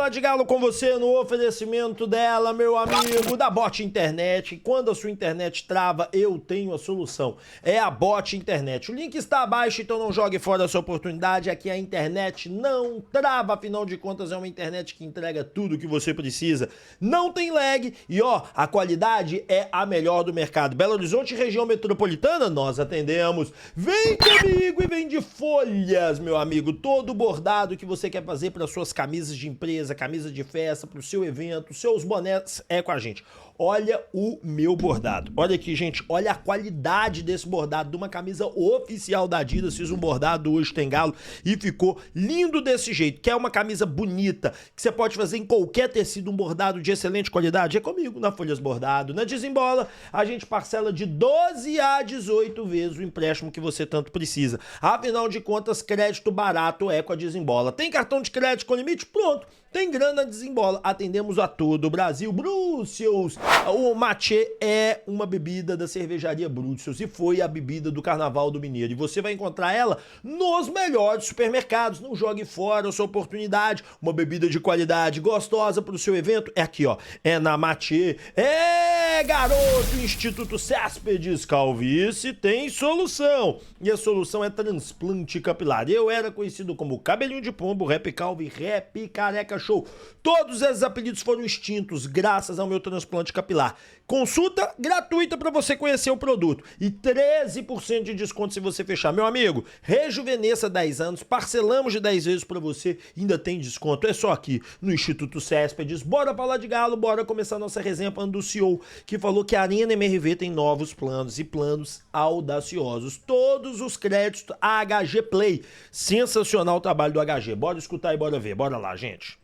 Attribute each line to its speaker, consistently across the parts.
Speaker 1: Falar de Galo com você no oferecimento dela, meu amigo, da Bot Internet. Quando a sua internet trava, eu tenho a solução. É a Bot Internet. O link está abaixo, então não jogue fora essa oportunidade. Aqui a internet não trava, afinal de contas é uma internet que entrega tudo o que você precisa. Não tem lag e a qualidade é a melhor do mercado. Belo Horizonte, região metropolitana, nós atendemos. Vem comigo e vem de folhas, meu amigo. Todo bordado que você quer fazer para suas camisas de empresa, camisa de festa, para o seu evento, seus bonés, é com a gente. Olha o meu bordado. Olha aqui, gente. Olha a qualidade desse bordado de uma camisa oficial da Adidas. Fiz um bordado hoje, tem Galo, e ficou lindo desse jeito. Quer uma camisa bonita, que você pode fazer em qualquer tecido, um bordado de excelente qualidade? É comigo, na Folhas Bordado. Na Desembola, a gente parcela de 12 a 18 vezes o empréstimo que você tanto precisa. Afinal de contas, crédito barato é com a Desembola. Tem cartão de crédito com limite? Pronto. Tem grana, Desembola. Atendemos a todo o Brasil. Brussels. O matê é uma bebida da cervejaria Brussels e foi a bebida do Carnaval do Mineiro. E você vai encontrar ela nos melhores supermercados. Não jogue fora a sua oportunidade. Uma bebida de qualidade, gostosa para o seu evento. É aqui, é na Matê. É, garoto, Instituto Céspedes. Calvície tem solução. E a solução é transplante capilar. Eu era conhecido como Cabelinho de Pombo, Rap Calvi, Rap Careca Show. Todos esses apelidos foram extintos graças ao meu transplante capilar. Consulta gratuita para você conhecer o produto e 13% de desconto se você fechar. Meu amigo, rejuvenesça 10 anos, parcelamos de 10 vezes para você, ainda tem desconto. É só aqui no Instituto Céspedes. Bora falar de Galo, bora começar nossa resenha falando do CEO, que falou que a Arena MRV tem novos planos e planos audaciosos. Todos os créditos a HG Play. Sensacional o trabalho do HG. Bora escutar e bora ver. Bora lá, gente.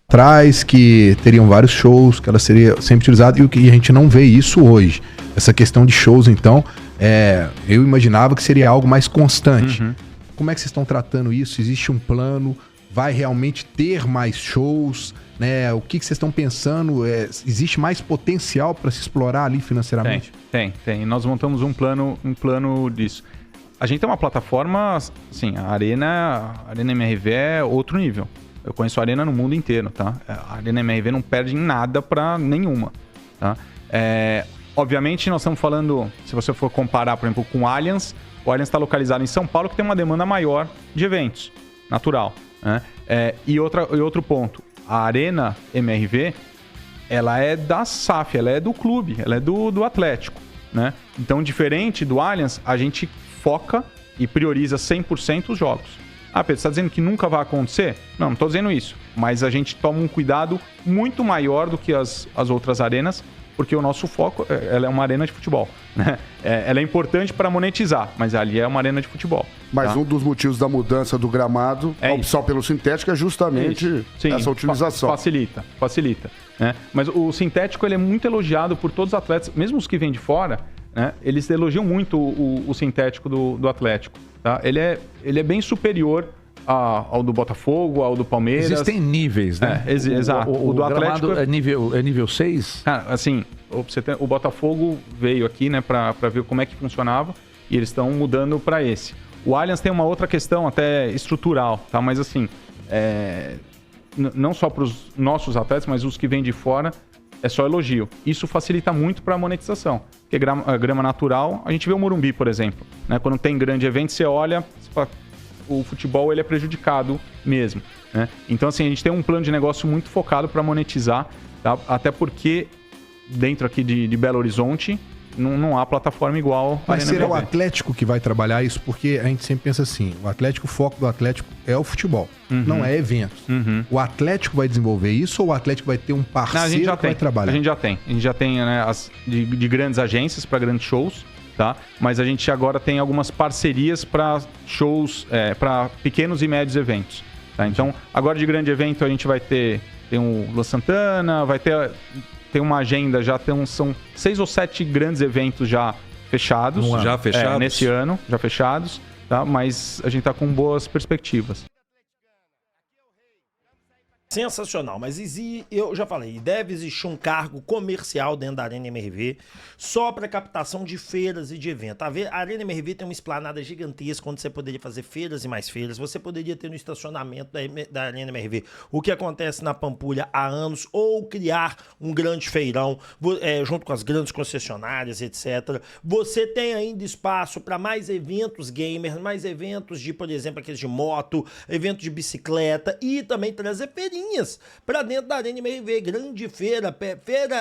Speaker 2: Atrás, que teriam vários shows, que ela seria sempre utilizada, e a gente não vê isso hoje. Essa questão de shows, então, eu imaginava que seria algo mais constante. Como é que vocês estão tratando isso? Existe um plano? Vai realmente ter mais shows? Né? O que vocês estão pensando? Existe mais potencial para se explorar ali financeiramente?
Speaker 3: Tem. Nós montamos um plano disso. A gente tem uma plataforma, assim, a Arena MRV é outro nível. Eu conheço a Arena no mundo inteiro, tá? A Arena MRV não perde em nada para nenhuma, tá? Obviamente, nós estamos falando, se você for comparar, por exemplo, com o Allianz está localizado em São Paulo, que tem uma demanda maior de eventos, natural, né? E outro ponto, a Arena MRV, ela é da SAF, ela é do clube, ela é do Atlético, né? Então, diferente do Allianz, a gente foca e prioriza 100% os jogos. Pedro, você está dizendo que nunca vai acontecer? Não estou dizendo isso. Mas a gente toma um cuidado muito maior do que as outras arenas, porque o nosso foco, ela é uma arena de futebol, né? Ela é importante para monetizar, mas ali é uma arena de futebol.
Speaker 4: Mas
Speaker 3: tá?
Speaker 4: Um dos motivos da mudança do gramado, a opção pelo sintético, é justamente essa utilização.
Speaker 3: Facilita. Né? Mas o sintético ele é muito elogiado por todos os atletas, mesmo os que vêm de fora, né? Eles elogiam muito o sintético do Atlético. Tá? Ele é bem superior ao do Botafogo, ao do Palmeiras.
Speaker 5: Existem níveis, né?
Speaker 3: Exato.
Speaker 5: O do Atlético é nível 6?
Speaker 3: Cara, assim, o Botafogo veio aqui, né, para ver como é que funcionava e eles estão mudando para esse. O Allianz tem uma outra questão até estrutural, tá? Mas assim, não só para os nossos atletas, mas os que vêm de fora, é só elogio. Isso facilita muito para a monetização. Porque grama natural, a gente vê o Morumbi, por exemplo, né? Quando tem grande evento, você olha, você fala, o futebol ele é prejudicado mesmo, né? Então, assim, a gente tem um plano de negócio muito focado para monetizar, tá? Até porque dentro aqui de Belo Horizonte não há plataforma igual.
Speaker 2: Mas será o Atlético que vai trabalhar isso? Porque a gente sempre pensa assim, o foco do Atlético é o futebol, não é eventos. O Atlético vai desenvolver isso ou o Atlético vai ter um parceiro que vai trabalhar?
Speaker 3: A gente já tem, né, de grandes agências para grandes shows, tá? Mas a gente agora tem algumas parcerias para shows, para pequenos e médios eventos. Tá? Então, agora de grande evento a gente vai tem o Luan Santana, tem uma agenda, são 6 ou 7 grandes eventos já fechados.
Speaker 5: Já fechados?
Speaker 3: Nesse ano, já fechados, tá? Mas a gente está com boas perspectivas.
Speaker 1: Sensacional, mas eu já falei, deve existir um cargo comercial dentro da Arena MRV só para captação de feiras e de eventos. A Arena MRV tem uma esplanada gigantesca onde você poderia fazer feiras e mais feiras, você poderia ter no estacionamento da Arena MRV o que acontece na Pampulha há anos, ou criar um grande feirão junto com as grandes concessionárias, etc. Você tem ainda espaço para mais eventos gamers, mais eventos de, por exemplo, aqueles de moto, eventos de bicicleta e também trazer feirinhas para dentro da Arena MRV, grande feira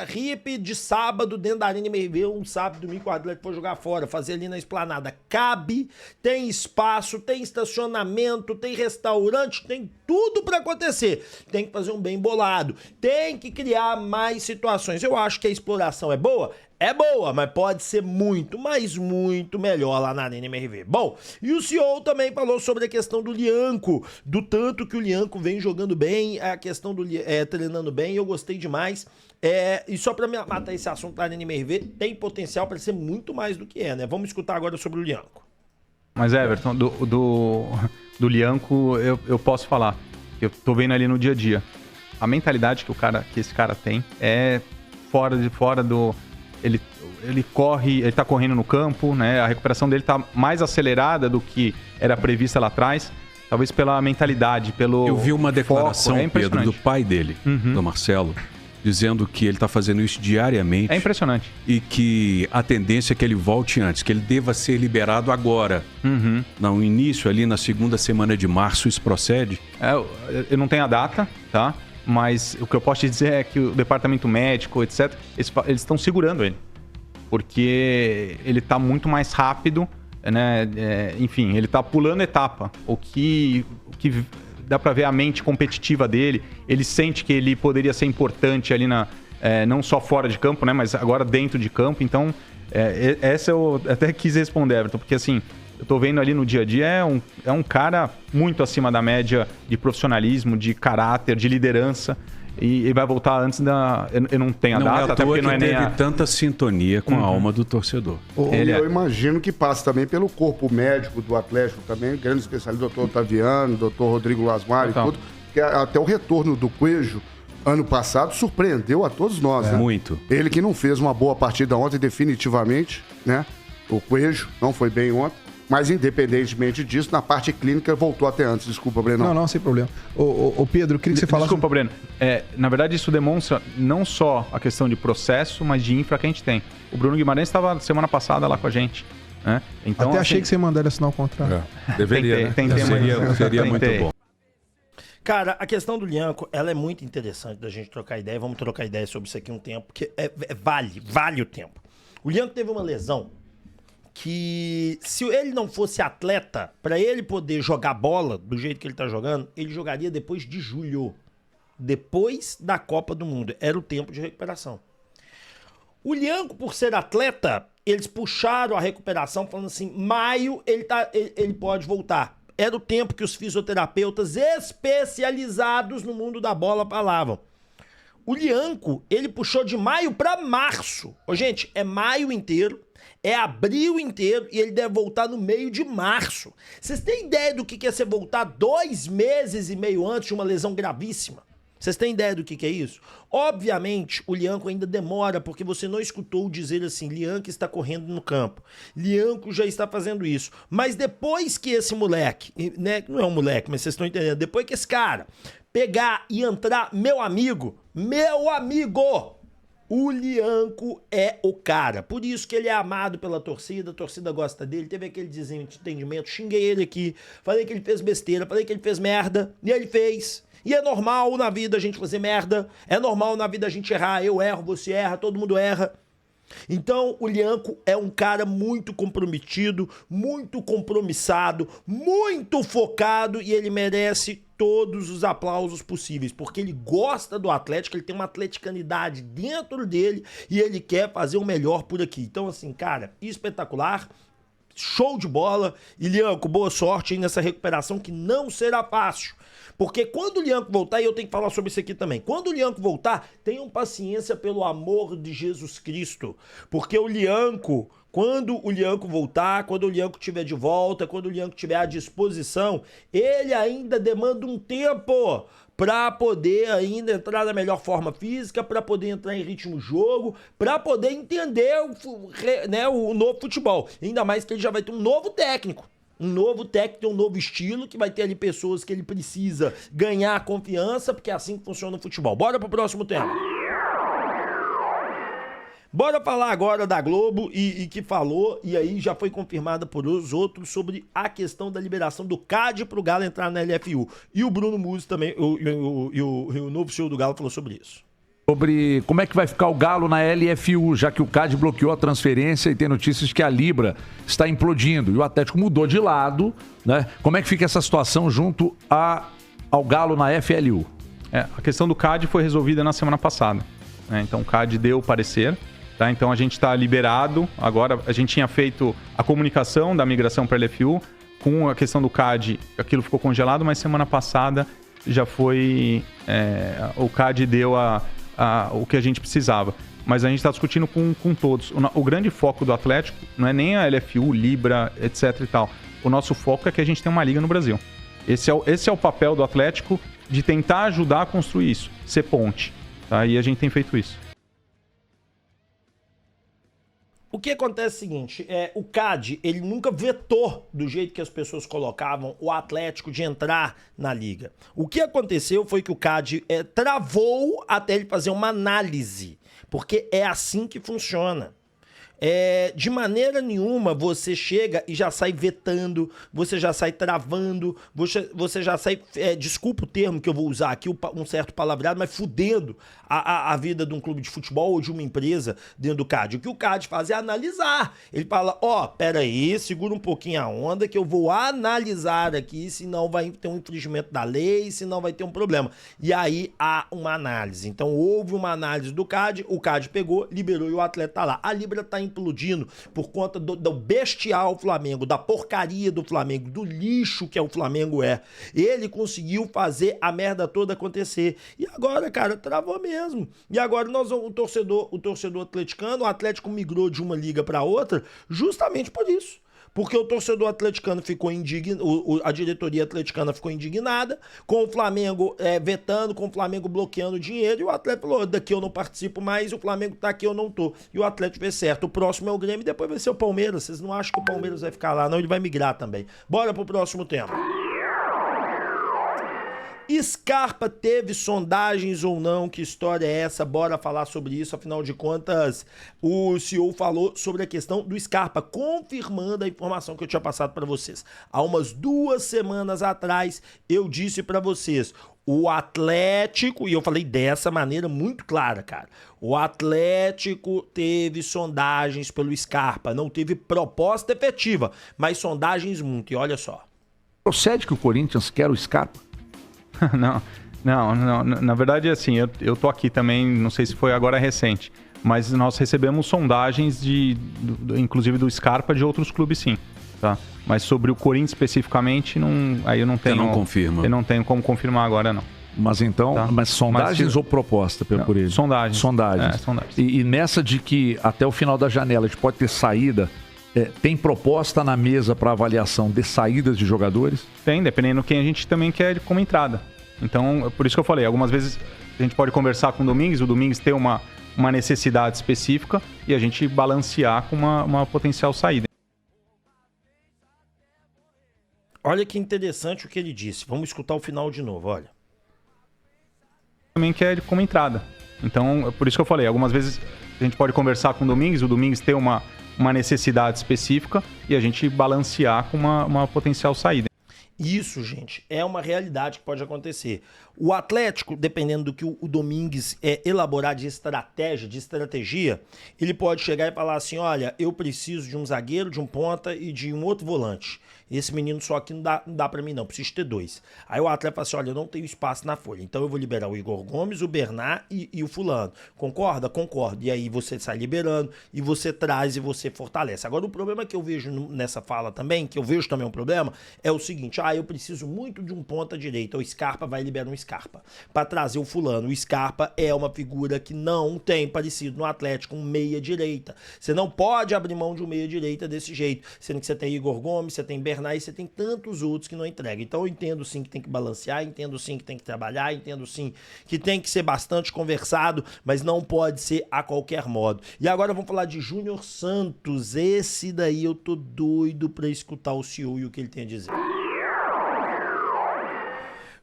Speaker 1: hippie de sábado dentro da Arena MRV, um sábado, domingo, o atleta for jogar fora, fazer ali na esplanada. Cabe, tem espaço, tem estacionamento, tem restaurante, tem tudo para acontecer. Tem que fazer um bem bolado, tem que criar mais situações. Eu acho que a exploração é boa? É boa, mas pode ser muito, mas muito melhor lá na Arena MRV. Bom, e o CEO também falou sobre a questão do Lianco, do tanto que o Lianco vem jogando bem, a questão do treinando bem, eu gostei demais. E só para matar esse assunto da Arena MRV, tem potencial para ser muito mais do que é, né? Vamos escutar agora sobre o Lianco.
Speaker 3: Mas, Everton, do Lianco eu posso falar, eu tô vendo ali no dia a dia. A mentalidade que esse cara tem é fora do... Ele corre, ele tá correndo no campo, né? A recuperação dele tá mais acelerada do que era prevista lá atrás, talvez pela mentalidade, pelo
Speaker 6: Eu vi uma declaração,
Speaker 3: foco.
Speaker 6: Pedro, do pai dele, do Marcelo, dizendo que ele tá fazendo isso diariamente.
Speaker 3: É impressionante.
Speaker 6: E que a tendência é que ele volte antes, que ele deva ser liberado agora. No início, ali na segunda semana de março, isso procede?
Speaker 3: Eu não tenho a data, tá? Mas o que eu posso te dizer é que o departamento médico, etc., eles estão segurando ele. Porque ele está muito mais rápido, né? Enfim, ele está pulando etapa. O que dá para ver a mente competitiva dele. Ele sente que ele poderia ser importante ali não só fora de campo, né? Mas agora dentro de campo. Então, essa eu até quis responder, Everton, porque assim... Eu tô vendo ali no dia a dia, é um cara muito acima da média de profissionalismo, de caráter, de liderança. E ele vai voltar antes da... Eu não tenho a data, até porque não é nem
Speaker 6: teve tanta sintonia com a alma do torcedor.
Speaker 4: Eu imagino que passa também pelo corpo médico do Atlético também, grande especialista, doutor Otaviano, doutor Rodrigo Lasmar e tudo. Que até o retorno do Coelho ano passado surpreendeu a todos nós, né?
Speaker 6: Muito.
Speaker 4: Ele que não fez uma boa partida ontem, definitivamente, né? O Coelho não foi bem ontem. Mas, independentemente disso, na parte clínica voltou até antes. Desculpa, Breno.
Speaker 2: Não, sem problema. Ô Pedro, eu queria que você falasse...
Speaker 3: Desculpa, Breno. Na verdade, isso demonstra não só a questão de processo, mas de infra que a gente tem. O Bruno Guimarães estava semana passada lá com a gente. Né? Então,
Speaker 2: até achei que você mandou ele assinar o contrato.
Speaker 6: Deveria, seria muito bom.
Speaker 1: Cara, a questão do Lianco, ela é muito interessante da gente trocar ideia. Vamos trocar ideia sobre isso aqui um tempo, porque vale o tempo. O Lianco teve uma lesão que, se ele não fosse atleta, para ele poder jogar bola do jeito que ele tá jogando, ele jogaria depois de julho. Depois da Copa do Mundo. Era o tempo de recuperação. O Lianco, por ser atleta, eles puxaram a recuperação falando assim, maio ele pode voltar. Era o tempo que os fisioterapeutas especializados no mundo da bola falavam. O Lianco, ele puxou de maio para março. Gente, é maio inteiro. É abril inteiro e ele deve voltar no meio de março. Vocês têm ideia do que é você voltar 2 meses e meio antes de uma lesão gravíssima? Vocês têm ideia do que é isso? Obviamente, o Lianco ainda demora, porque você não escutou dizer assim, Lianco está correndo no campo. Lianco já está fazendo isso. Mas depois que esse moleque, né, não é um moleque, mas vocês estão entendendo, depois que esse cara pegar e entrar, meu amigo, o Lianco é o cara. Por isso que ele é amado pela torcida, a torcida gosta dele, teve aquele desentendimento, xinguei ele aqui, falei que ele fez besteira, falei que ele fez merda, e ele fez. E é normal na vida a gente fazer merda, é normal na vida a gente errar, eu erro, você erra, todo mundo erra. Então o Lianco é um cara muito comprometido, muito compromissado, muito focado e ele merece todos os aplausos possíveis, porque ele gosta do Atlético, ele tem uma atleticanidade dentro dele e ele quer fazer o melhor por aqui. Então assim, cara, espetacular, show de bola. E Lianco, boa sorte aí nessa recuperação que não será fácil. Porque quando o Lianco voltar, e eu tenho que falar sobre isso aqui também, quando o Lianco voltar, tenham paciência pelo amor de Jesus Cristo. Porque o Lianco, quando o Lianco voltar, quando o Lianco estiver de volta, quando o Lianco estiver à disposição, ele ainda demanda um tempo para poder ainda entrar na melhor forma física, para poder entrar em ritmo jogo, para poder entender o novo futebol. Ainda mais que ele já vai ter um novo técnico. Um novo técnico, um novo estilo, que vai ter ali pessoas que ele precisa ganhar confiança, porque é assim que funciona o futebol. Bora pro próximo tema. Bora falar agora da Globo e que falou, e aí já foi confirmada por os outros, sobre a questão da liberação do CAD pro Galo entrar na LFU. E o Bruno Musi também, o novo CEO do Galo, falou sobre isso.
Speaker 5: Sobre como é que vai ficar o Galo na LFU, já que o CAD bloqueou a transferência e tem notícias que a Libra está implodindo. E o Atlético mudou de lado, né? Como é que fica essa situação junto ao Galo na FLU?
Speaker 3: A questão do CAD foi resolvida na semana passada, né? Então o CAD deu o parecer. Tá, então a gente está liberado. Agora a gente tinha feito a comunicação da migração para a LFU. Com a questão do CAD, aquilo ficou congelado, mas semana passada já foi... o CAD deu o que a gente precisava. Mas a gente está discutindo com todos. O grande foco do Atlético não é nem a LFU, Libra, etc e tal. O nosso foco é que a gente tem uma liga no Brasil. Esse é o papel do Atlético, de tentar ajudar a construir isso, ser ponte. Tá? E a gente tem feito isso.
Speaker 1: O que acontece é o seguinte, o CAD, ele nunca vetou, do jeito que as pessoas colocavam, o Atlético de entrar na liga. O que aconteceu foi que o CAD travou até ele fazer uma análise, porque é assim que funciona. De maneira nenhuma você chega e já sai vetando, você já sai travando, você já sai, desculpa o termo que eu vou usar aqui, um certo palavreado, mas fudendo a vida de um clube de futebol ou de uma empresa dentro do CAD. O que o CAD faz é analisar. Ele fala, pera aí, segura um pouquinho a onda que eu vou analisar aqui, senão vai ter um infringimento da lei, senão vai ter um problema. E aí há uma análise. Então houve uma análise do CAD, o CAD pegou, liberou e o atleta tá lá. A Libra tá implodindo por conta do bestial Flamengo, da porcaria do Flamengo, do lixo que o Flamengo é. Ele conseguiu fazer a merda toda acontecer. E agora, cara, travou mesmo. E agora o torcedor atleticano, o Atlético migrou de uma liga para outra justamente por isso. Porque o torcedor atleticano ficou indignado, a diretoria atleticana ficou indignada, com o Flamengo vetando, com o Flamengo bloqueando dinheiro, e o Atlético falou, daqui eu não participo mais, o Flamengo tá aqui, eu não tô. E o Atlético fez certo. O próximo é o Grêmio, depois vai ser o Palmeiras. Vocês não acham que o Palmeiras vai ficar lá, não? Ele vai migrar também. Bora pro próximo tema. Scarpa teve sondagens ou não? Que história é essa? Bora falar sobre isso. Afinal de contas, o CEO falou sobre a questão do Scarpa, confirmando a informação que eu tinha passado para vocês. Há umas 2 semanas atrás, eu disse para vocês, o Atlético, e eu falei dessa maneira muito clara, cara, o Atlético teve sondagens pelo Scarpa, não teve proposta efetiva, mas sondagens muito, e olha só.
Speaker 5: Procede que o Corinthians quer o Scarpa?
Speaker 3: Não. Na verdade, assim, eu tô aqui também, não sei se foi agora recente, mas nós recebemos sondagens inclusive do Scarpa, de outros clubes, sim, tá? Mas sobre o Corinthians especificamente, aí eu não tenho...
Speaker 6: Você não confirma.
Speaker 3: Eu não tenho como confirmar agora, não.
Speaker 5: Mas então, tá? Mas sondagens ou proposta por ele?
Speaker 3: Sondagens.
Speaker 5: Sondagens.
Speaker 3: Sondagens.
Speaker 5: E nessa de que até o final da janela a gente pode ter saída, tem proposta na mesa para avaliação de saídas de jogadores?
Speaker 3: Tem, dependendo quem a gente também quer como entrada. Então, por isso que eu falei, algumas vezes a gente pode conversar com o Domingues ter uma necessidade específica e a gente balancear com uma potencial saída.
Speaker 1: Olha que interessante o que ele disse. Vamos escutar o final de novo, olha.
Speaker 3: Também quer como entrada. Então, por isso que eu falei, algumas vezes a gente pode conversar com o Domingues ter uma necessidade específica e a gente balancear com uma potencial saída.
Speaker 1: Isso, gente, é uma realidade que pode acontecer. O Atlético, dependendo do que o Domingues elaborar de estratégia, ele pode chegar e falar assim, olha, eu preciso de um zagueiro, de um ponta e de um outro volante. esse menino só aqui não dá pra mim não, preciso ter 2. Aí o atleta fala assim, olha, eu não tenho espaço na folha, então eu vou liberar o Igor Gomes, o Bernard e o fulano. Concorda? Concordo. E aí você sai liberando e você traz e você fortalece. Agora o problema que eu vejo nessa fala também, que eu vejo também um problema, é o seguinte, eu preciso muito de um ponta direita, o Scarpa vai liberar um Scarpa pra trazer o fulano. O Scarpa é uma figura que não tem parecido no Atlético, um meia direita. Você não pode abrir mão de um meia direita desse jeito, sendo que você tem Igor Gomes, você tem Bernard e você tem tantos outros que não entregam. Então eu entendo sim que tem que balancear, entendo sim que tem que trabalhar, entendo sim que tem que ser bastante conversado, mas não pode ser a qualquer modo. E agora vamos falar de Júnior Santos. Esse daí eu tô doido pra escutar o CEO e o que ele tem a dizer.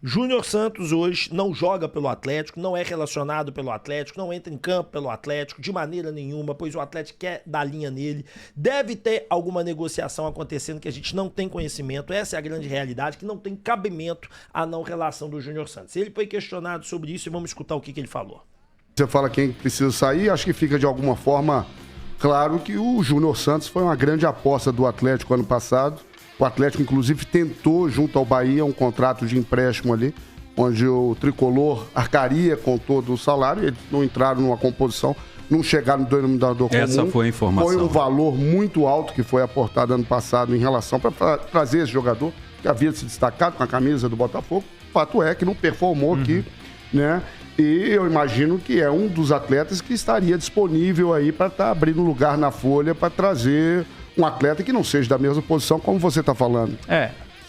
Speaker 1: Júnior Santos hoje não joga pelo Atlético, não é relacionado pelo Atlético, não entra em campo pelo Atlético de maneira nenhuma, pois o Atlético quer dar linha nele. Deve ter alguma negociação acontecendo que a gente não tem conhecimento. Essa é a grande realidade, que não tem cabimento a não relação do Júnior Santos. Ele foi questionado sobre isso e vamos escutar o que ele falou.
Speaker 4: Você fala quem precisa sair, acho que fica de alguma forma claro que o Júnior Santos foi uma grande aposta do Atlético ano passado. O Atlético, inclusive, tentou, junto ao Bahia, um contrato de empréstimo ali, onde o Tricolor arcaria com todo o salário. Eles não entraram numa composição, não chegaram no denominador comum.
Speaker 6: Essa foi a informação.
Speaker 4: Foi um valor muito alto que foi aportado ano passado em relação para trazer esse jogador, que havia se destacado com a camisa do Botafogo. O fato é que não performou aqui, né? E eu imagino que é um dos atletas que estaria disponível aí para estar abrindo lugar na folha para trazer um atleta que não seja da mesma posição como você está falando.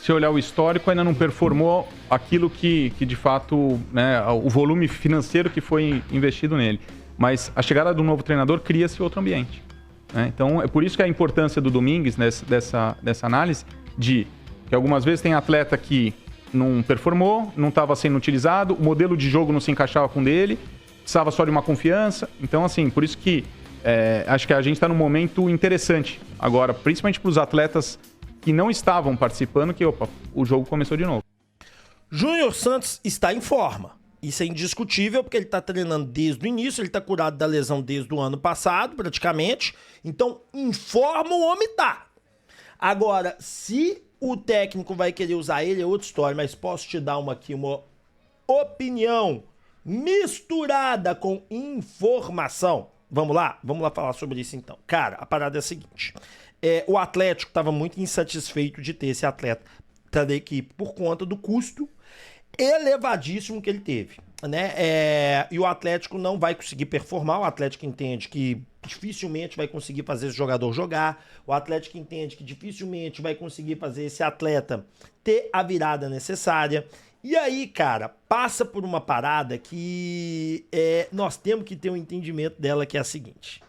Speaker 3: Se olhar o histórico, ainda não performou aquilo que de fato, né, o volume financeiro que foi investido nele. Mas a chegada do novo treinador cria-se outro ambiente, né? Então, é por isso que a importância do Domingues dessa análise, de que algumas vezes tem atleta que não performou, não estava sendo utilizado, o modelo de jogo não se encaixava com o dele, precisava só de uma confiança. Então, assim, por isso que acho que a gente está num momento interessante agora, principalmente para os atletas que não estavam participando, que o jogo começou de novo.
Speaker 1: Júnior Santos está em forma. Isso é indiscutível, porque ele está treinando desde o início, ele está curado da lesão desde o ano passado, praticamente. Então, em forma o homem tá. Agora, se o técnico vai querer usar ele, é outra história, mas posso te dar uma opinião misturada com informação. Vamos lá falar sobre isso então. Cara, a parada é a seguinte. O Atlético estava muito insatisfeito de ter esse atleta da equipe por conta do custo elevadíssimo que ele teve, né? E o Atlético não vai conseguir performar. O Atlético entende que dificilmente vai conseguir fazer esse jogador jogar. O Atlético entende que dificilmente vai conseguir fazer esse atleta ter a virada necessária. E aí, cara, passa por uma parada que nós temos que ter um entendimento dela, que é a seguinte.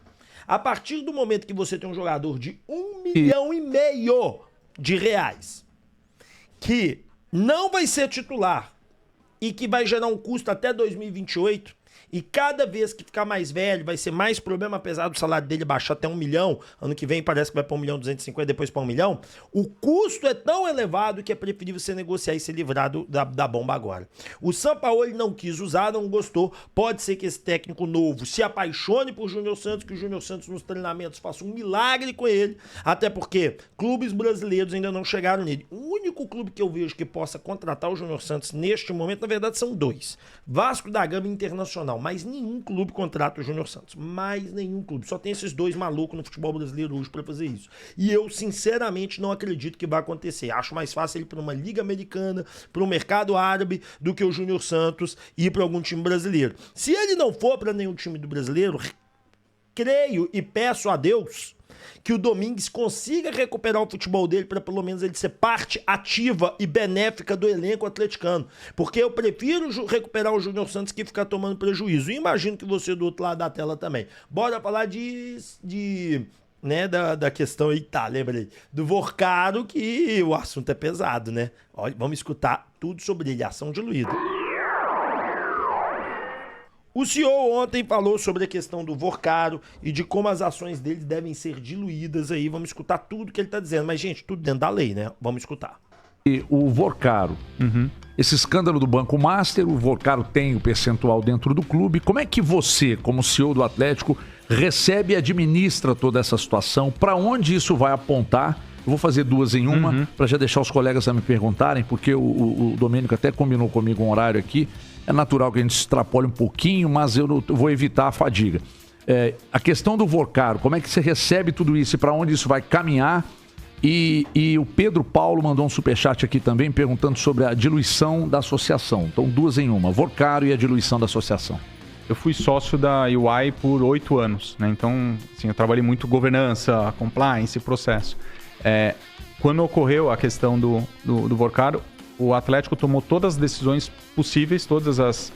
Speaker 1: A partir do momento que você tem um jogador de R$1,5 milhão que não vai ser titular e que vai gerar um custo até 2028, e cada vez que ficar mais velho vai ser mais problema, apesar do salário dele baixar até 1 milhão, ano que vem parece que vai para 1.250.000, depois para 1 milhão, o custo é tão elevado que é preferível você negociar e se livrar da bomba agora. O Sampaoli não quis usar, não gostou, pode ser que esse técnico novo se apaixone por Júnior Santos, que o Júnior Santos nos treinamentos faça um milagre com ele, até porque clubes brasileiros ainda não chegaram nele. O único clube que eu vejo que possa contratar o Júnior Santos neste momento, na verdade são 2, Vasco da Gama e Internacional. Mas nenhum clube contrata o Júnior Santos. Mais nenhum clube. Só tem esses 2 malucos no futebol brasileiro hoje pra fazer isso. E eu, sinceramente, não acredito que vai acontecer. Acho mais fácil ele ir pra uma liga americana, pro mercado árabe, do que o Júnior Santos ir pra algum time brasileiro. Se ele não for pra nenhum time do brasileiro, creio e peço a Deus que o Domingues consiga recuperar o futebol dele para pelo menos ele ser parte ativa e benéfica do elenco atleticano. Porque eu prefiro recuperar o Júnior Santos que ficar tomando prejuízo. E imagino que você do outro lado da tela também. Bora falar da questão aí, lembrei, do Vorcaro, que o assunto é pesado, né? Olha, vamos escutar tudo sobre ele, ação diluída. O CEO ontem falou sobre a questão do Vorcaro e de como as ações dele devem ser diluídas aí. Vamos escutar tudo que ele está dizendo. Mas, gente, tudo dentro da lei, né? Vamos escutar.
Speaker 5: E o Vorcaro, esse escândalo do Banco Master, o Vorcaro tem o percentual dentro do clube. Como é que você, como CEO do Atlético, recebe e administra toda essa situação? Para onde isso vai apontar? Eu vou fazer duas em uma, para já deixar os colegas a me perguntarem, porque o Domênico até combinou comigo um horário aqui. É natural que a gente extrapole um pouquinho, mas eu vou evitar a fadiga. A questão do Vorcaro, como é que você recebe tudo isso e para onde isso vai caminhar? E o Pedro Paulo mandou um superchat aqui também, perguntando sobre a diluição da associação. Então, duas em uma, Vorcaro e a diluição da associação.
Speaker 3: Eu fui sócio da UI por 8 anos, né? Então, assim, eu trabalhei muito governança, compliance, processo. Quando ocorreu a questão do Vorcaro, o Atlético tomou todas as decisões possíveis, todas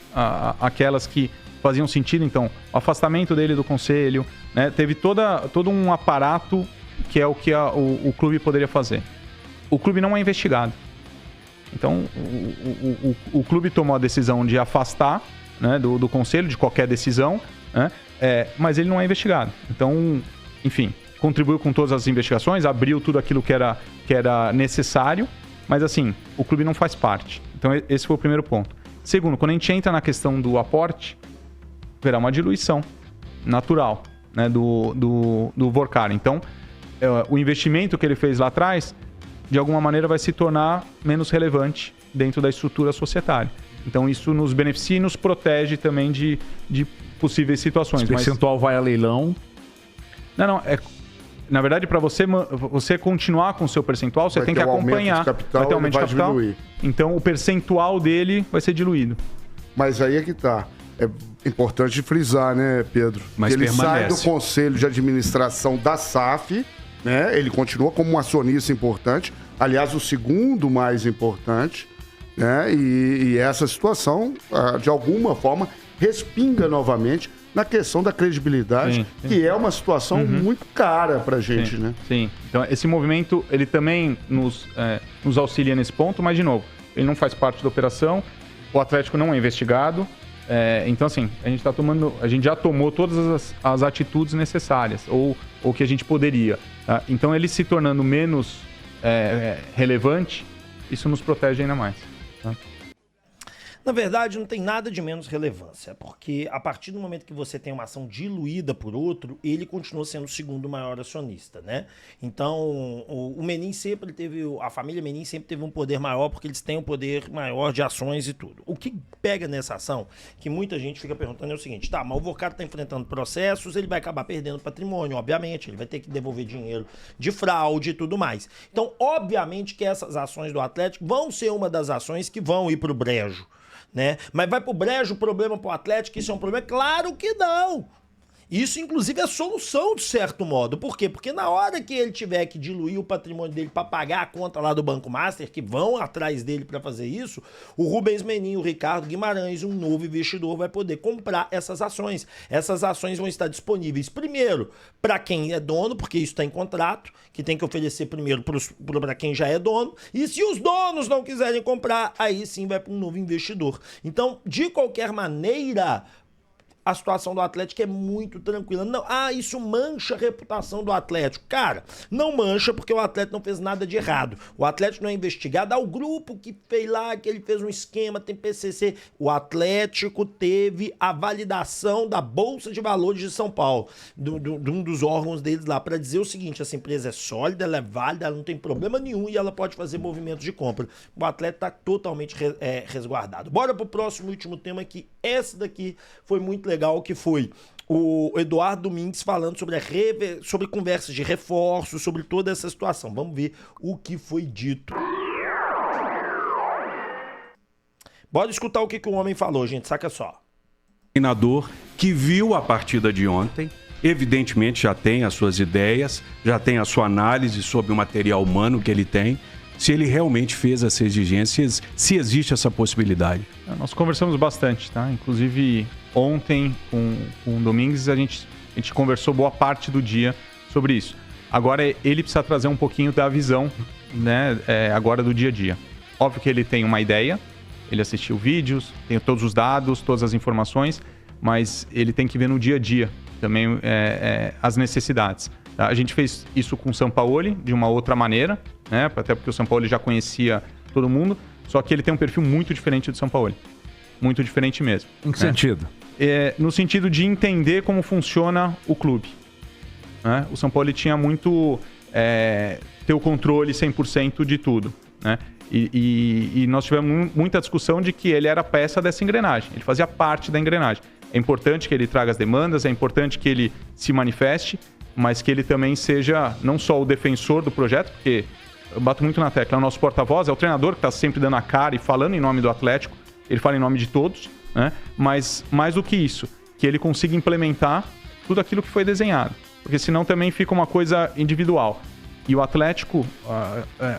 Speaker 3: aquelas que faziam sentido. Então, o afastamento dele do conselho, né? Teve todo um aparato que é o que o clube poderia fazer. O clube não é investigado. Então, o clube tomou a decisão de afastar, né, do conselho, de qualquer decisão, né? Mas ele não é investigado. Então, enfim, contribuiu com todas as investigações, abriu tudo aquilo que era necessário, mas assim, o clube não faz parte. Então, esse foi o primeiro ponto. Segundo, quando a gente entra na questão do aporte, haverá uma diluição natural, né, do Vorcaro. Então, o investimento que ele fez lá atrás, de alguma maneira, vai se tornar menos relevante dentro da estrutura societária. Então, isso nos beneficia e nos protege também de possíveis situações.
Speaker 5: Esse percentual vai a leilão?
Speaker 3: Não. Na verdade, para você continuar com o seu percentual, você tem que acompanhar.
Speaker 4: Vai ter aumento de capital.
Speaker 3: Então, o percentual dele vai ser diluído.
Speaker 4: Mas aí é que tá. É importante frisar, né, Pedro?
Speaker 6: Mas
Speaker 4: ele
Speaker 6: permanece.
Speaker 4: sai do conselho de administração da SAF, né? Ele continua como um acionista importante. Aliás, o segundo mais importante, né? E essa situação, de alguma forma, respinga novamente na questão da credibilidade, sim. Que é uma situação muito cara pra gente, né?
Speaker 3: Sim. Então, esse movimento, ele também nos auxilia nesse ponto, mas, de novo, ele não faz parte da operação, o Atlético não é investigado, então, assim, a gente já tomou todas as atitudes necessárias, ou que a gente poderia. Tá? Então, ele se tornando menos relevante, isso nos protege ainda mais. Tá?
Speaker 1: Na verdade, não tem nada de menos relevância, porque a partir do momento que você tem uma ação diluída por outro, ele continua sendo o segundo maior acionista, né? Então, o Menin sempre teve, a família Menin sempre teve um poder maior, porque eles têm um poder maior de ações e tudo. O que pega nessa ação, que muita gente fica perguntando, é o seguinte, tá, mas o Vorcaro está enfrentando processos, ele vai acabar perdendo patrimônio, obviamente, ele vai ter que devolver dinheiro de fraude e tudo mais. Então, obviamente que essas ações do Atlético vão ser uma das ações que vão ir para o brejo. Né? Mas vai pro brejo o problema pro Atlético? Isso é um problema? Claro que não! Isso, inclusive, é solução, de certo modo. Por quê? Porque na hora que ele tiver que diluir o patrimônio dele para pagar a conta lá do Banco Master, que vão atrás dele para fazer isso, o Rubens Menin, o Ricardo Guimarães, um novo investidor, vai poder comprar essas ações. Essas ações vão estar disponíveis, primeiro, para quem é dono, porque isso está em contrato, que tem que oferecer primeiro para quem já é dono, e se os donos não quiserem comprar, aí sim vai para um novo investidor. Então, de qualquer maneira, a situação do Atlético é muito tranquila. Não, isso mancha a reputação do Atlético. Cara, não mancha porque o Atlético não fez nada de errado. O Atlético não é investigado. O grupo que fez lá, que ele fez um esquema, tem PCC. O Atlético teve a validação da Bolsa de Valores de São Paulo, de um dos órgãos deles lá, para dizer o seguinte, essa empresa é sólida, ela é válida, ela não tem problema nenhum e ela pode fazer movimentos de compra. O Atlético está totalmente resguardado. Bora pro próximo último tema, que esse daqui foi muito legal, que foi o Eduardo Domingues falando sobre conversas de reforço, sobre toda essa situação. Vamos ver o que foi dito. Bora escutar o que o homem falou, gente, saca só.
Speaker 6: Treinador que viu a partida de ontem, evidentemente já tem as suas ideias, já tem a sua análise sobre o material humano que ele tem, se ele realmente fez essas exigências, se existe essa possibilidade.
Speaker 3: Nós conversamos bastante, tá? Inclusive ontem com o Domingues a gente conversou boa parte do dia sobre isso. Agora ele precisa trazer um pouquinho da visão, né, agora do dia a dia. Óbvio que ele tem uma ideia, ele assistiu vídeos, tem todos os dados, todas as informações, mas ele tem que ver no dia a dia também as necessidades. Tá? A gente fez isso com o Sampaoli de uma outra maneira, né? Até porque o Sampaoli já conhecia todo mundo, só que ele tem um perfil muito diferente do Sampaoli. Muito diferente mesmo.
Speaker 5: Em que sentido?
Speaker 3: No sentido de entender como funciona o clube. Né? O Sampaoli tinha muito ter o controle 100% de tudo, né? E nós tivemos muita discussão de que ele era peça dessa engrenagem, ele fazia parte da engrenagem. É importante que ele traga as demandas, é importante que ele se manifeste, mas que ele também seja não só o defensor do projeto, porque eu bato muito na tecla, é o nosso porta-voz, é o treinador que está sempre dando a cara e falando em nome do Atlético, ele fala em nome de todos, né? Mas mais do que isso, que ele consiga implementar tudo aquilo que foi desenhado, porque senão também fica uma coisa individual. E o Atlético,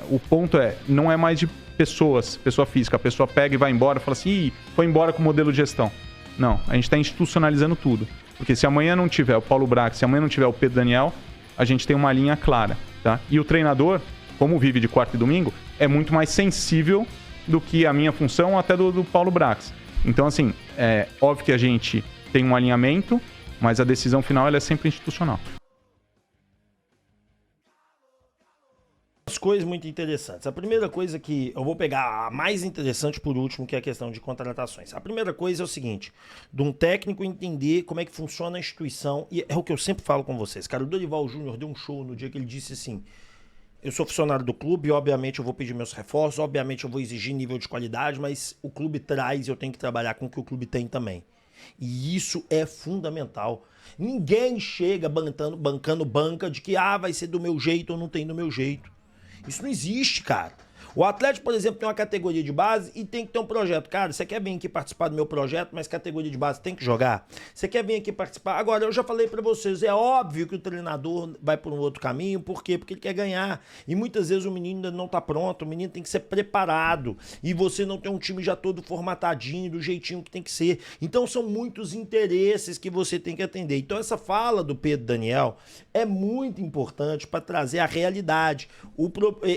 Speaker 3: o ponto não é mais de pessoa física, a pessoa pega e vai embora, fala assim, ih, foi embora com o modelo de gestão. Não, a gente está institucionalizando tudo. Porque se amanhã não tiver o Paulo Brax, se amanhã não tiver o Pedro Daniel, a gente tem uma linha clara, tá? E o treinador, como vive de quarta e domingo, é muito mais sensível do que a minha função, até do Paulo Brax. Então, assim, é óbvio que a gente tem um alinhamento, mas a decisão final ela é sempre institucional.
Speaker 1: Coisas muito interessantes. A primeira coisa que eu vou pegar a mais interessante por último, que é a questão de contratações. A primeira coisa é o seguinte, de um técnico entender como é que funciona a instituição, e é o que eu sempre falo com vocês. Cara, o Dorival Júnior deu um show no dia que ele disse assim, eu sou funcionário do clube, obviamente eu vou pedir meus reforços, obviamente eu vou exigir nível de qualidade, mas o clube traz e eu tenho que trabalhar com o que o clube tem também. E isso é fundamental. Ninguém chega bancando banca de que vai ser do meu jeito ou não tem do meu jeito. Isso não existe, cara. O Atlético, por exemplo, tem uma categoria de base e tem que ter um projeto. Cara, você quer vir aqui participar do meu projeto, mas categoria de base tem que jogar? Você quer vir aqui participar? Agora, eu já falei pra vocês, é óbvio que o treinador vai por um outro caminho. Por quê? Porque ele quer ganhar. E muitas vezes o menino ainda não tá pronto, o menino tem que ser preparado. E você não tem um time já todo formatadinho, do jeitinho que tem que ser. Então, são muitos interesses que você tem que atender. Então, essa fala do Pedro Daniel é muito importante para trazer a realidade.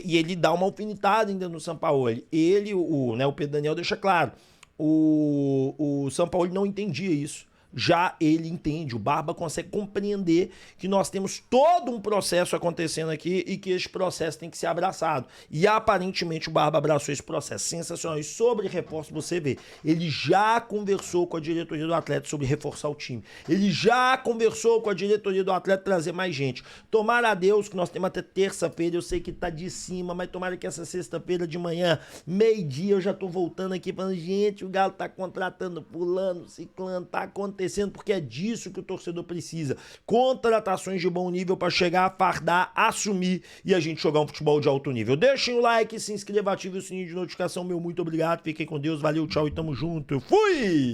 Speaker 1: E ele dá uma alfinetada ainda no Sampaoli. Ele, o Pedro Daniel deixa claro, o Sampaoli não entendia isso. Já ele entende, o Barba consegue compreender que nós temos todo um processo acontecendo aqui e que esse processo tem que ser abraçado. E aparentemente o Barba abraçou esse processo. Sensacional. E sobre reforço, você vê, ele já conversou com a diretoria do Atlético sobre reforçar o time. Ele já conversou com a diretoria do Atlético trazer mais gente. Tomara a Deus que nós temos até terça-feira, eu sei que tá de cima, mas tomara que essa sexta-feira de manhã, meio-dia, eu já tô voltando aqui falando, gente, o Galo tá contratando fulano, ciclano, tá acontecendo, porque é disso que o torcedor precisa. Contratações de bom nível para chegar, fardar, assumir e a gente jogar um futebol de alto nível. Deixem o like, se inscreva, ative o sininho de notificação. Meu muito obrigado, fiquem com Deus, valeu, tchau e tamo junto. Fui!